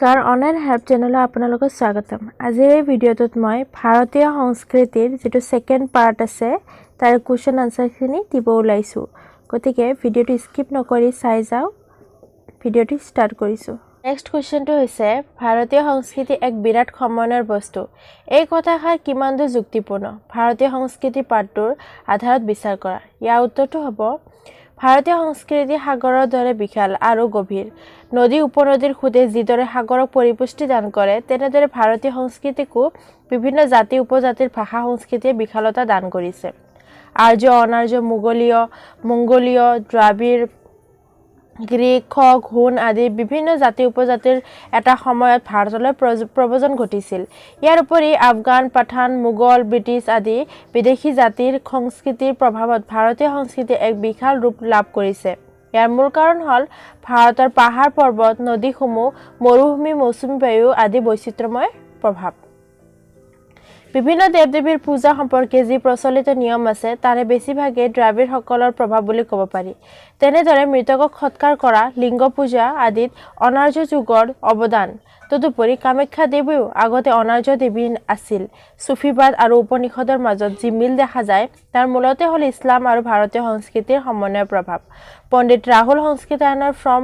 নমস্কাৰ online help চেনেলত আপোনালোকক স্বাগতম। আজিৰ এই ভিডিঅ'টোত মই ভাৰতীয় সংস্কৃতিৰ যেটো সেকেন্ড পাৰ্ট আছে তাৰ কোৱেশ্চন আনসাৰখিনি দিব ওলাইছো। গতিকে ভিডিঅ'টো স্কিপ নকৰি চাই যাও। ভিডিঅ'টো স্টাৰ্ট কৰিছো। নেক্সট কোৱেশ্চনটো হৈছে ভাৰতীয় সংস্কৃতি এক বিৰাট সমন্বয়ৰ বস্তু। এই কথাষাৰ কিমান দূৰ যুক্তিপূৰ্ণ? ভাৰতীয় সংস্কৃতি পাঠটোৰ আধাৰত বিচাৰ কৰা। ইয়াৰ উত্তৰটো হ'ব ভাৰতীয় সংস্কৃতি সাগৰৰ দৰে বিশাল আৰু গভীৰ। নদী উপনদীৰ খুঁটে যিদৰে সাগৰক পৰিপুষ্টি দান কৰে তেনেদৰে ভাৰতীয় সংস্কৃতিকো বিভিন্ন জাতি উপজাতিৰ ভাষা সংস্কৃতিয়ে বিশালতা দান কৰিছে। আৰ্য অনাৰ্য মংগোলীয় দ্ৰাবিড় গ্ৰীক খক হুন আদি বিভিন্ন জাতি উপজাতিৰ এটা সময়ত ভাৰতলৈ প্ৰব্ৰজন ঘটিছিল। ইয়াৰ উপৰি আফগান পাঠান মোগল ব্ৰিটিছ আদি বিদেশী জাতিৰ সংস্কৃতিৰ প্ৰভাৱত ভাৰতীয় সংস্কৃতি এক বিশাল ৰূপ লাভ কৰিছে। ইয়াৰ মূল কাৰণ হ'ল ভাৰতৰ পাহাৰ পৰ্বত নদীসমূহ মৰুভূমি মৌচুমী বায়ু আদি বৈচিত্ৰ্যময় প্ৰভাৱ। বিভিন্ন দেৱ-দেৱীৰ পূজা সম্পৰ্কে যি প্ৰচলিত নিয়ম আছে তাৰে বেছিভাগেই দ্ৰাবিড়সকলৰ প্ৰভাৱ বুলি ক'ব পাৰি। তেনেদৰে মৃতকক সৎকাৰ কৰা লিংগ পূজা আদিত অনাৰ্য যুগৰ অৱদান। তদুপৰি কামাখ্যা দেৱীও আগতে অনাৰ্য দেৱী আছিল। সুফিবাদ আৰু উপনিষদৰ মাজত যি মিল দেখা যায় তাৰ মূলতে হ'ল ইছলাম আৰু ভাৰতীয় সংস্কৃতিৰ সমন্বয়ৰ প্ৰভাৱ। পণ্ডিত ৰাহুল সংস্কৃতায়নৰ ফ্ৰম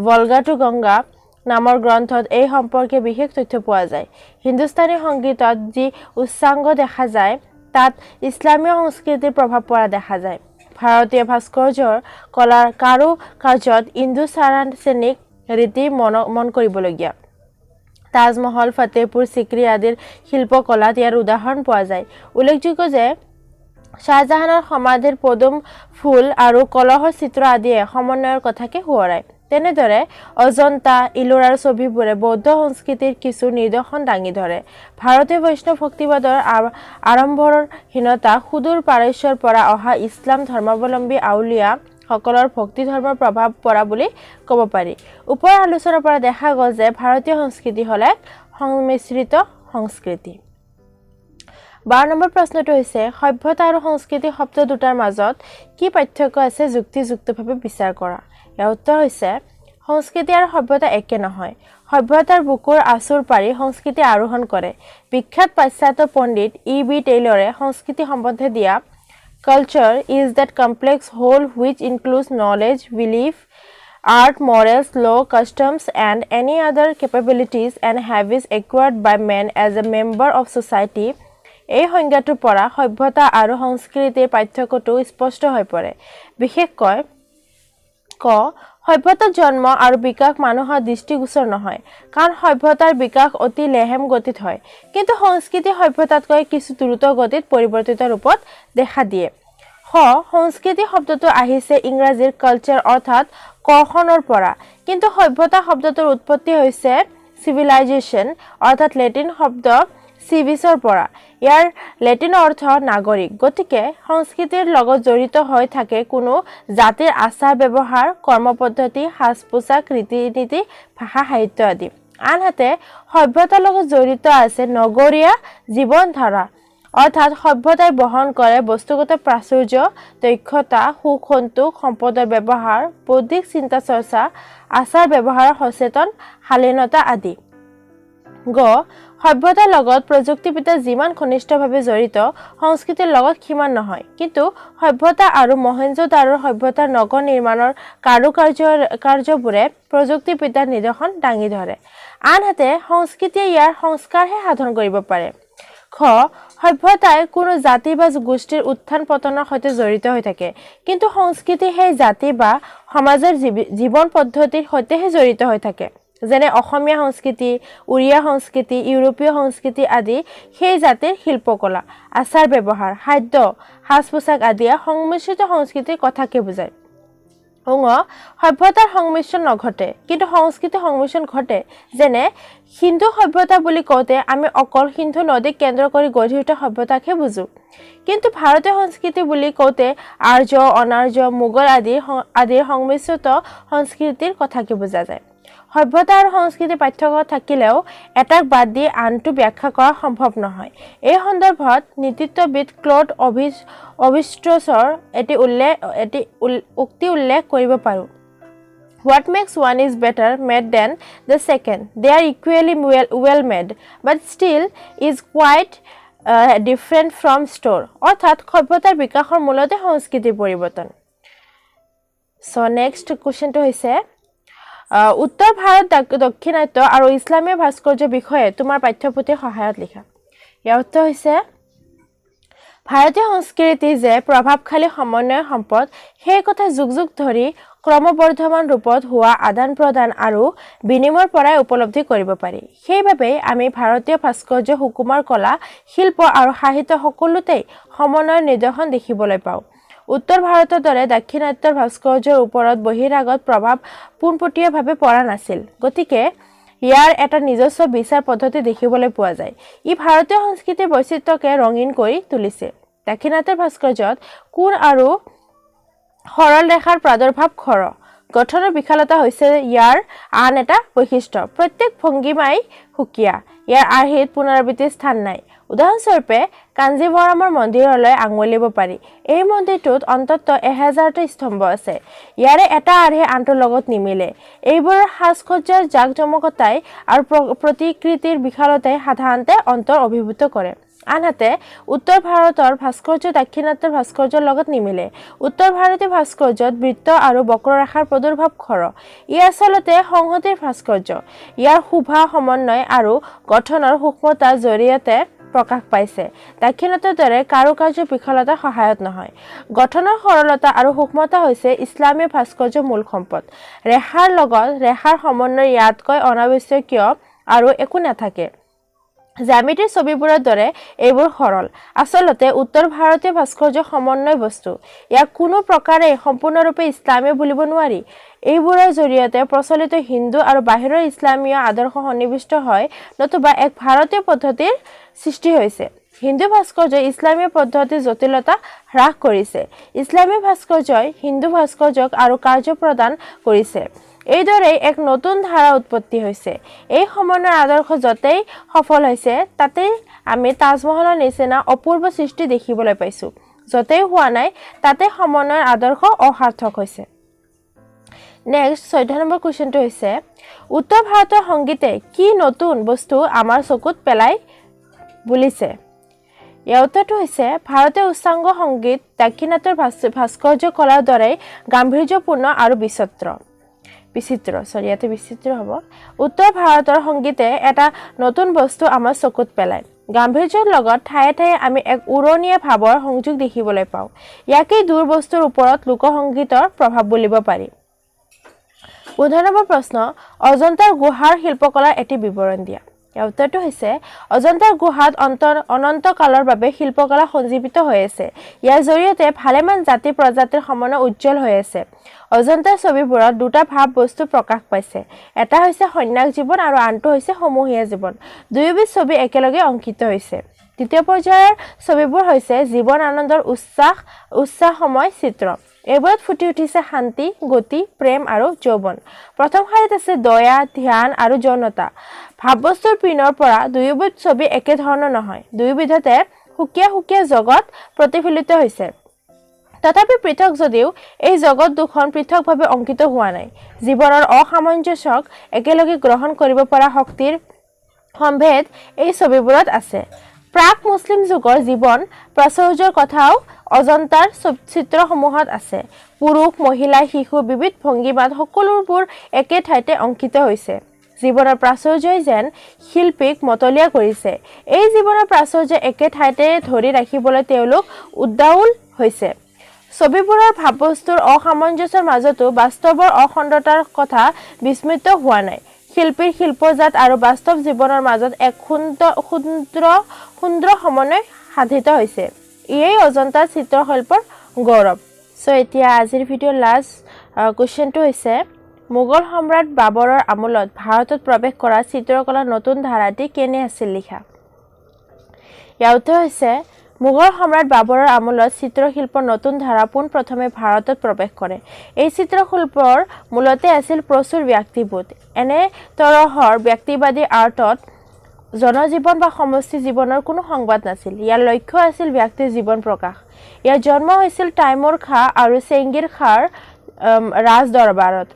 ভলগা টু গংগা নামৰ গ্ৰন্থত এই সম্পৰ্কে বিশেষ তথ্য পোৱা যায়। হিন্দুস্তানী সংগীতত যি উচ্চাংগ দেখা যায় তাত ইছলামীয় সংস্কৃতিৰ প্ৰভাৱ পৰা দেখা যায়। ভাৰতীয় ভাস্কৰ্যৰ কলাৰ কাৰু কাৰ্যত ইন্দো সাৰাচেনিক ৰীতি মন কৰিবলগীয়া। তাজমহল ফতেহপুৰ চিক্ৰী আদিৰ শিল্পকলাত ইয়াৰ উদাহৰণ পোৱা যায়। উল্লেখযোগ্য যে শাহজাহানৰ সমাধিৰ পদুম ফুল আৰু কলহৰ চিত্ৰ আদিয়ে সমন্বয়ৰ কথাকে সোঁৱৰায়। তেনেদৰে অজন্তা ইলোৰাৰ ছবিবোৰে বৌদ্ধ সংস্কৃতিৰ কিছু নিদৰ্শন দাঙি ধৰে। ভাৰতীয় বৈষ্ণৱ ভক্তিবাদৰ আড়ম্বৰহীনতা সুদূৰ পাৰস্যৰ পৰা অহা ইছলাম ধৰ্মাৱলম্বী আউলিয়া সকলৰ ভক্তি ধৰ্মৰ প্ৰভাৱ পৰা বুলি ক'ব পাৰি। ওপৰৰ আলোচনাৰ পৰা দেখা গ'ল যে ভাৰতীয় সংস্কৃতি হ'ল এক সংমিশ্ৰিত সংস্কৃতি। 12 নম্বৰ প্ৰশ্নটো হৈছে সভ্যতা আৰু সংস্কৃতি শব্দ দুটাৰ মাজত কি পাৰ্থক্য আছে যুক্তিযুক্তভাৱে বিচাৰ কৰা। ইয়াৰ উত্তৰ হৈছে সংস্কৃতি আৰু সভ্যতা একে নহয়। সভ্যতাৰ বুকুৰ আঁচোৰ পাৰি সংস্কৃতি আৰোহণ কৰে। বিখ্যাত পাশ্চাত্য পণ্ডিত E.B. টেইলৰে সংস্কৃতি সম্বন্ধে দিয়া Culture is that complex whole which includes knowledge, belief, art, morals, law, customs, and any other capabilities and habits acquired by man as a member of society. এই সংজ্ঞাটোৰ পৰা সভ্যতা আৰু সংস্কৃতিৰ পাৰ্থক্যটো স্পষ্ট হৈ পৰে। বিশেষকৈ সভ্যতাৰ জন্ম আৰু বিকাশ মানুহৰ দৃষ্টিগোচৰ নহয়, কাৰণ সভ্যতাৰ বিকাশ অতি লেহেম গতিত হয়, কিন্তু সংস্কৃতি সভ্যতাতকৈ কিছু দ্ৰুত গতিত পৰিৱৰ্তিত ৰূপত দেখা দিয়ে। সংস্কৃতি শব্দটো আহিছে ইংৰাজীৰ কালচাৰ অৰ্থাৎ কখনৰ পৰা, কিন্তু সভ্যতা শব্দটোৰ উৎপত্তি হৈছে চিভিলাইজেশ্যন অৰ্থাৎ লেটিন শব্দ চিভিছৰ পৰা। ইয়াৰ লেটিন অৰ্থ নাগৰিক। গতিকে সংস্কৃতিৰ লগত জড়িত হৈ থাকে কোনো জাতিৰ আচাৰ ব্যৱহাৰ কৰ্ম পদ্ধতি সাজ পোছাক ৰীতি নীতি ভাষা সাহিত্য আদি। আনহাতে সভ্যতাৰ লগত জড়িত আছে নগৰীয়া জীৱন ধাৰা অৰ্থাৎ সভ্যতাই বহন কৰে বস্তুগত প্ৰাচুৰ্য দক্ষতা সুখ সন্তোষ সম্পদৰ ব্যৱহাৰ বৌদ্ধিক চিন্তা চৰ্চা আচাৰ ব্যৱহাৰৰ সচেতন শালীনতা আদি। সভ্যতাৰ লগত প্ৰযুক্তিবিদ্যা যিমান ঘনিষ্ঠভাৱে জড়িত সংস্কৃতিৰ লগত সিমান নহয়, কিন্তু সভ্যতা আৰু মহেঞ্জোদাৰোৰ সভ্যতাৰ নগৰ নিৰ্মাণৰ কাৰ্যবোৰে প্ৰযুক্তিবিদ্যাৰ নিদৰ্শন দাঙি ধৰে। আনহাতে সংস্কৃতিয়ে ইয়াৰ সংস্কাৰহে সাধন কৰিব পাৰে। সভ্যতাই কোনো জাতি বা গোষ্ঠীৰ উত্থান পতনৰ সৈতে জড়িত হৈ থাকে, কিন্তু সংস্কৃতি সেই জাতি বা সমাজৰ জীৱন পদ্ধতিৰ সৈতেহে জড়িত হৈ থাকে। যেনে অসমীয়া সংস্কৃতি উৰিয়া সংস্কৃতি ইউৰোপীয় সংস্কৃতি আদি সেই জাতিৰ শিল্পকলা আচাৰ ব্যৱহাৰ খাদ্য সাজ পোছাক আদিয়ে সংমিশ্ৰিত সংস্কৃতিৰ কথাকে বুজায়। সভ্যতাৰ সংমিশ্ৰণ নঘটে, কিন্তু সংস্কৃতিৰ সংমিশ্ৰণ ঘটে। যেনে সিন্ধু সভ্যতা বুলি কওঁতে আমি অকল সিন্ধু নদীক কেন্দ্ৰ কৰি গঢ়ি উঠা সভ্যতাকহে বুজো, কিন্তু ভাৰতীয় সংস্কৃতি বুলি কওঁতে আৰ্য অনাৰ্য মোগল আদিৰ সংমিশ্ৰিত সংস্কৃতিৰ কথাকে বুজা যায়। সভ্যতা আৰু সংস্কৃতিৰ পাৰ্থক্য থাকিলেও এটাক বাদ দি আনটো ব্যাখ্যা কৰা সম্ভৱ নহয়। এই সন্দৰ্ভত নৃতত্ববিদ ক্লড অভিষ্ট্ৰছৰ এটি উক্তি উল্লেখ কৰিব পাৰোঁ। What makes one is better made than the second? They are equally well made, but still is quite different from store. অর্থাৎ সভ্যতাৰ বিকাশৰ মূলতে সংস্কৃতিৰ পৰিৱৰ্তন। So next question to হৈছে উত্তৰ ভাৰত দক্ষিণাত্য আৰু ইছলামীয় ভাস্কৰ্যৰ বিষয়ে তোমাৰ পাঠ্যপুথিৰ সহায়ত লিখা। ইয়াৰ উত্তৰ হৈছে ভাৰতীয় সংস্কৃতি যে প্ৰভাৱশালী সমন্বয় সম্পদ সেই কথা যুগ যুগ ধৰি ক্ৰমবৰ্ধমান ৰূপত হোৱা আদান প্ৰদান আৰু বিনিময়ৰ পৰাই উপলব্ধি কৰিব পাৰি। সেইবাবে আমি ভাৰতীয় ভাস্কৰ্য সুকুমাৰ কলা শিল্প আৰু সাহিত্য সকলোতেই সমন্বয়ৰ নিদৰ্শন দেখিবলৈ পাওঁ। উত্তৰ ভাৰতৰ দৰে দাক্ষিণাত্যৰ ভাস্কৰ্যৰ ওপৰত বহিৰাগত প্ৰভাৱ পোনপটীয়াভাৱে পৰা নাছিল, গতিকে ইয়াৰ এটা নিজস্ব বিচাৰ পদ্ধতি দেখিবলৈ পোৱা যায়। ই ভাৰতীয় সংস্কৃতিৰ বৈচিত্ৰ্যকে ৰঙীন কৰি তুলিছে। দাক্ষিণাত্যৰ ভাস্কৰ্যত কোণ আৰু সৰল ৰেখাৰ প্ৰাদুৰ্ভাৱ খৰ। গঠনৰ বিশালতা হৈছে ইয়াৰ আন এটা বৈশিষ্ট্য। প্ৰত্যেক ভংগীমাই সুকীয়া, ইয়াৰ আৰ্হিত পুনৰাবৃত্তিৰ স্থান নাই। উদাহৰণস্বৰূপে কাঞ্জীবৰমৰ মন্দিৰলৈ আঙুলিব পাৰি। এই মন্দিৰটোত অন্ততঃ 1000টা স্তম্ভ আছে। ইয়াৰে এটা আৰ্হি আনটোৰ লগত নিমিলে। এইবোৰৰ সাজসজ্জাৰ জাকজমকতাই আৰু প্ৰতিকৃতিৰ বিশালতাই সাধাৰণতে অন্তৰ অভিভূত কৰে। আনহাতে উত্তৰ ভাৰতৰ ভাস্কৰ্য দাক্ষিণাত্যৰ ভাস্কৰ্যৰ লগত নিমিলে। উত্তৰ ভাৰতীয় ভাস্কৰ্যত বৃত্ত আৰু বক্ৰৰেখাৰ প্ৰাদুৰ্ভাৱ খৰ। ই আচলতে সংহতিৰ ভাস্কৰ্য। ইয়াৰ শোভা সমন্বয় আৰু গঠনৰ সূক্ষ্মতাৰ জৰিয়তে প্ৰকাশ পাইছে। দাক্ষিণাত্যৰ দৰে কাৰুকাৰ্যৰ বিশালতাৰ সহায়ত নহয়। গঠনৰ সৰলতা আৰু সূক্ষ্মতা হৈছে ইছলামীয় ভাস্কৰ্যৰ মূল সম্পদ। ৰেখাৰ লগত ৰেখাৰ সমন্বয় ইয়াতকৈ অনাৱশ্যকীয় আৰু একো নাথাকে। জ্যামিতিৰ ছবিবোৰৰ দৰে এইবোৰ সৰল। আচলতে উত্তৰ ভাৰতীয় ভাস্কৰ্য সমন্বয় বস্তু। ইয়াক কোনো প্ৰকাৰে সম্পূৰ্ণৰূপে ইছলামীয় বুলিব নোৱাৰি। এইবোৰৰ জৰিয়তে প্ৰচলিত হিন্দু আৰু বাহিৰৰ ইছলামীয় আদৰ্শ সন্নিৱিষ্ট হয়, নতুবা এক ভাৰতীয় পদ্ধতিৰ সৃষ্টি হৈছে। হিন্দু ভাস্কৰ্যই ইছলামীয় পদ্ধতিৰ জটিলতা হ্ৰাস কৰিছে। ইছলামীয় ভাস্কৰ্যই হিন্দু ভাস্কৰ্যক আৰু কাৰ্য প্ৰদান কৰিছে। এইদৰে এক নতুন ধাৰা উৎপত্তি হৈছে। এই সমন্বয়ৰ আদৰ্শ য'তেই সফল হৈছে, তাতেই আমি তাজমহলৰ নিচিনা অপূৰ্ব সৃষ্টি দেখিবলৈ পাইছোঁ। য'তেই হোৱা নাই, তাতে সমন্বয়ৰ আদৰ্শ অসাৰ্থক হৈছে। নেক্সট 14 নম্বৰ কুৱেশ্যনটো হৈছে উত্তৰ ভাৰতৰ সংগীতে কি নতুন বস্তু আমাৰ চকুত পেলাই বুলিছে? ইয়াৰ উত্তৰটো হৈছে ভাৰতীয় উচ্চাংগ সংগীত দাক্ষিণাত্যৰ ভাস্কৰ্য কলাৰ দৰে গাম্ভীৰ্যপূৰ্ণ আৰু বিচিত্ৰ হ'ব। উত্তৰ ভাৰতৰ সংগীতে এটা নতুন বস্তু আমাৰ চকুত পেলায়। গাম্ভীৰ্যৰ লগত ঠায়ে ঠায়ে আমি এক উৰণীয়া ভাৱৰ সংযোগ দেখিবলৈ পাওঁ। ইয়াকেই দূৰ বস্তুৰ ওপৰত লোকসংগীতৰ প্ৰভাৱ বুলিব পাৰি। 15 নম্বৰ প্ৰশ্ন অজন্তাৰ গুহাৰ শিল্পকলাৰ এটি বিৱৰণ দিয়া। ইয়াৰ উত্তৰটো হৈছে অজন্তাৰ গুহাত অনন্ত কালৰ বাবে শিল্পকলা সঞ্জীৱিত হৈ আছে। ইয়াৰ জৰিয়তে ভালেমান জাতি প্ৰজাতিৰ সমন্বয় উজ্জ্বল হৈ আছে। অজন্তাৰ ছবিবোৰত দুটা ভাৱ বস্তু প্ৰকাশ পাইছে। এটা হৈছে সন্ন্যাস জীৱন আৰু আনটো হৈছে সমূহীয়া জীৱন। দুয়োবিধ ছবি একেলগে অংকিত হৈছে। তৃতীয় পৰ্যায়ৰ ছবিবোৰ হৈছে জীৱন আনন্দৰ উচ্ছাসময় চিত্ৰ। এইবোৰত ফুটি উঠিছে শান্তি, গতি, প্ৰেম আৰু যৌৱন। প্ৰথম শাৰীত আছে দয়া, ধ্যান আৰু যৌনতা। ভাৱবস্তুৰ পিনৰ পৰা দুয়োবিধ ছবি একেধৰণৰ নহয়। দুয়োবিধতে সুকীয়া সুকীয়া জগত প্ৰতিফলিত হৈছে। তথাপি পৃথক যদিও এই জগত দুখন পৃথকভাৱে অংকিত হোৱা নাই। জীৱনৰ অসামঞ্জস্যক একেলগে গ্ৰহণ কৰিব পৰা শক্তিৰ সম্ভেদ এই ছবিবোৰত আছে। প্ৰাক মুছলিম যুগৰ জীৱন প্ৰাচুৰ্যৰ কথাও অজন্তাৰ চিত্ৰসমূহত আছে। পুৰুষ, মহিলা, শিশু বিবিধ ভংগীমাত সকলোবোৰ একে ঠাইতে অংকিত হৈছে। জীৱনৰ প্ৰাচুৰ্যই যেন শিল্পীক মতলীয়া কৰিছে। এই জীৱনৰ প্ৰাচুৰ্য একে ঠাইতে ধৰি ৰাখিবলৈ তেওঁলোক উদ্বাউল হৈছে। ছবিবোৰৰ ভাৱবস্তুৰ অসামঞ্জস্যৰ মাজতো বাস্তৱৰ অখণ্ডতাৰ কথা বিস্মৃত হোৱা নাই। শিল্পীৰ শিল্পজাত আৰু বাস্তৱ জীৱনৰ মাজত এক সুন্দৰ সমন্বয় সাধিত হৈছে। ইয়েই অজন্তাৰ চিত্ৰশিল্পৰ গৌৰৱ। এতিয়া আজিৰ ভিডিঅ'ৰ লাষ্ট কুৱেশ্যনটো হৈছে মোগল সম্ৰাট বাবৰৰ আমোলত ভাৰতত প্ৰৱেশ কৰা চিত্ৰকলাৰ নতুন ধাৰাটি কেনে আছিল লিখা। ইয়াৰ উত্তৰ হৈছে মোগল সম্ৰাট বাবৰৰ আমোলত চিত্ৰশিল্পৰ নতুন ধাৰা পোনপ্ৰথমে ভাৰতত প্ৰৱেশ কৰে। এই চিত্ৰশিল্পৰ মূলতে আছিল প্ৰচুৰ ব্যক্তিবোধ। এনে তৰহৰ ব্যক্তিবাদী আৰ্টত জনজীৱন বা সমষ্টি জীৱনৰ কোনো সংবাদ নাছিল। ইয়াৰ লক্ষ্য আছিল ব্যক্তিৰ জীৱন প্ৰকাশ। ইয়াৰ জন্ম হৈছিল তাইমুৰ খাঁ আৰু চেংগিৰ খাঁৰ ৰাজ দৰবাৰত।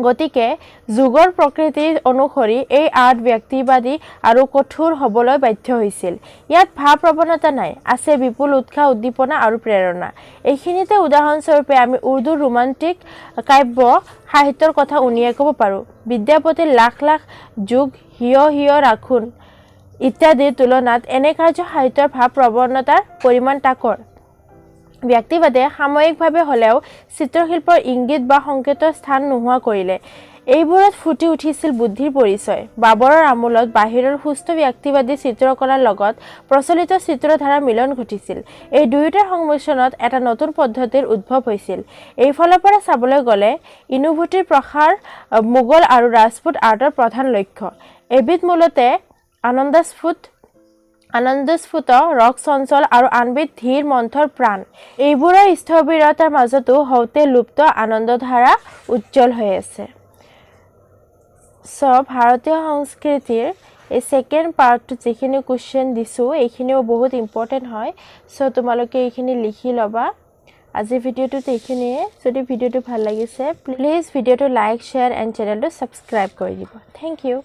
গতিকে যুগৰ প্ৰকৃতিৰ অনুসৰি এই আৰ্ট ব্যক্তিবাদী আৰু কঠোৰ হ'বলৈ বাধ্য হৈছিল ইয়াত ভাৱ প্ৰৱণতা নাই আছে বিপুল উৎসাহ উদ্দীপনা আৰু প্ৰেৰণা এইখিনিতে উদাহৰণস্বৰূপে আমি উৰ্দু ৰোমান্টিক কাব্য সাহিত্যৰ কথা উনিয়াই ক'ব পাৰোঁ বিদ্যাপতিৰ লাখ লাখ যুগ হিয় ৰাখোন ইত্যাদিৰ তুলনাত এনে কাৰ্য সাহিত্যৰ ভাৱ প্ৰৱণতাৰ পৰিমাণ তাকৰ ব্যক্তিবাদে সাময়িকভাৱে হ'লেও চিত্ৰশিল্পৰ ইংগিত বা সংকেতৰ স্থান নোহোৱা কৰিলে এইবোৰত ফুটি উঠিছিল বুদ্ধিৰ পৰিচয় বাবৰৰ আমোলত বাহিৰৰ সুস্থ ব্যক্তিবাদী চিত্ৰকলাৰ লগত প্ৰচলিত চিত্ৰধাৰাৰ মিলন ঘটিছিল এই দুয়োটাৰ সংমিশ্ৰণত এটা নতুন পদ্ধতিৰ উদ্ভৱ হৈছিল এই ফালৰ পৰা চাবলৈ গ'লে ইনোভেটিভ প্ৰসাৰ মোগল আৰু ৰাজপুত আৰ্টৰ প্ৰধান লক্ষ্য এবিধ মূলতে আনন্দস্ফুট ৰক চঞ্চল আৰু আনবিধ ধীৰ মন্থৰ প্ৰাণ এইবোৰৰ স্থবিৰতাৰ মাজতো হওঁতে লুপ্ত আনন্দধাৰা উজ্জ্বল হৈ আছে ভাৰতীয় সংস্কৃতিৰ এই সেকেন্ড পাৰ্টটো যিখিনি কুৱেশ্যন দিছোঁ এইখিনিও বহুত ইম্পৰ্টেণ্ট হয় তোমালোকে এইখিনি লিখি ল'বা আজিৰ ভিডিঅ'টোত এইখিনিয়ে যদি ভিডিঅ'টো ভাল লাগিছে প্লিজ ভিডিঅ'টো লাইক শ্বেয়াৰ এণ্ড চেনেলটো ছাবস্ক্ৰাইব কৰি দিব থেংক ইউ